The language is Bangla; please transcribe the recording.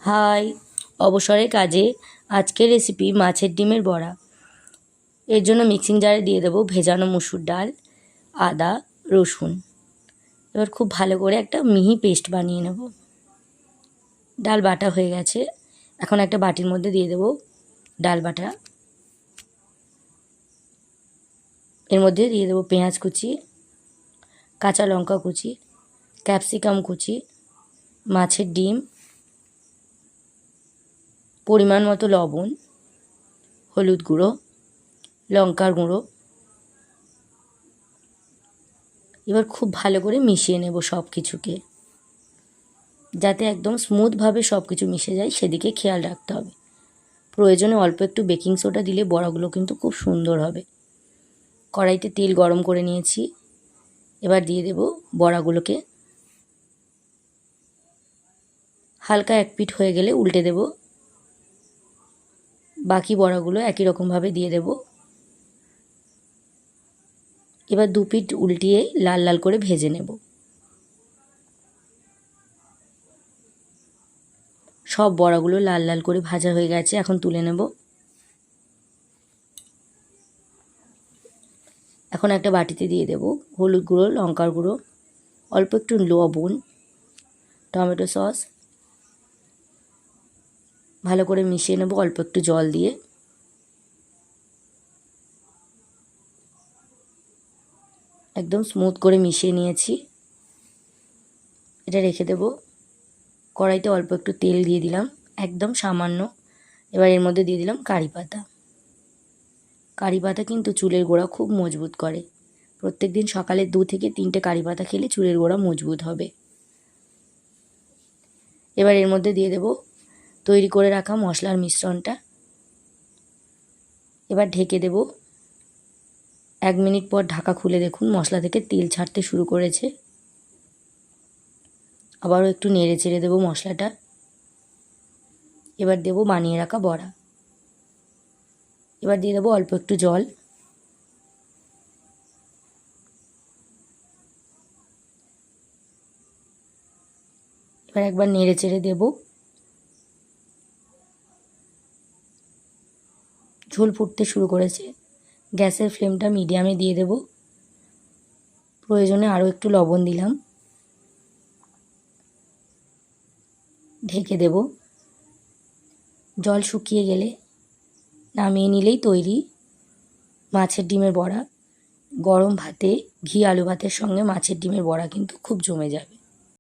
হাই, অবসরের কাজে আজকের রেসিপি মাছের ডিমের বড়া। এর জন্য মিক্সিং জারে দিয়ে দেবো ভেজানো মুসুর ডাল, আদা, রসুন। এবার খুব ভালো করে একটা মিহি পেস্ট বানিয়ে নেব। ডাল বাটা হয়ে গেছে, এখন একটা বাটির মধ্যে দিয়ে দেবো ডাল বাটা। এর মধ্যে দিয়ে দেবো পেঁয়াজ কুচি, কাঁচা লঙ্কা কুচি, ক্যাপসিকাম কুচি, মাছের ডিম, পরিমাণ মতো লবণ, হলুদ গুঁড়ো, লঙ্কার গুঁড়ো। এবার খুব ভালো করে মিশিয়ে নেব সব কিছুকে, যাতে একদম স্মুথভাবে সব কিছু মিশে যায় সেদিকে খেয়াল রাখতে হবে। প্রয়োজনে অল্প একটু বেকিং সোডা দিলে বড়াগুলো কিন্তু খুব সুন্দর হবে। কড়াইতে তেল গরম করে নিয়েছি, এবার দিয়ে দেব বড়াগুলোকে। হালকা এক পিঠ হয়ে গেলে উল্টে দেব। বাকি বড়াগুলো একই রকমভাবে দিয়ে দেব। এবার দু পিঠ উল্টিয়ে লাল লাল করে ভেজে নেব। সব বড়াগুলো লাল লাল করে ভাজা হয়ে গেছে, এখন তুলে নেব। এখন একটা বাটিতে দিয়ে দেব হলুদ গুঁড়ো, লঙ্কার গুঁড়ো, অল্প একটু লবণ, টমেটো সস। ভালো করে মিশিয়ে নেব অল্প একটু জল দিয়ে। একদম স্মুথ করে মিশিয়ে নিয়েছি, এটা রেখে দেব। কড়াইতে অল্প একটু তেল দিয়ে দিলাম, একদম সামান্য। এবার এর মধ্যে দিয়ে দিলাম কারি পাতা। কারি পাতা কিন্তু চুলের গোড়া খুব মজবুত করে। প্রত্যেক দিন সকালে 2 থেকে 3টে কারি পাতা খেলে চুলের গোড়া মজবুত হবে। এবার এর মধ্যে দিয়ে দেব তৈরি করে রাখা মশলার মিশ্রণটা। এবার ঢেকে দেব। 1 মিনিট পর ঢাকা খুলে দেখুন মশলা থেকে তেল ছাড়তে শুরু করেছে। আবারও একটু নেড়ে চেড়ে দেবো মশলাটা। এবার দেব বানিয়ে রাখা বড়া। এবার দিয়ে দেবো অল্প একটু জল। এবার একবার নেড়ে চেড়ে দেব। ঝোল ফুটতে শুরু করেছে, গ্যাসের ফ্লেমটা মিডিয়ামে দিয়ে দেব। প্রয়োজনে আরও একটু লবণ দিলাম। ঢেকে দেব। জল শুকিয়ে গেলে নামিয়ে নিলেই তৈরি মাছের ডিমের বড়া। গরম ভাতে, ঘি আলু ভাতের সঙ্গে মাছের ডিমের বড়া কিন্তু খুব জমে যাবে।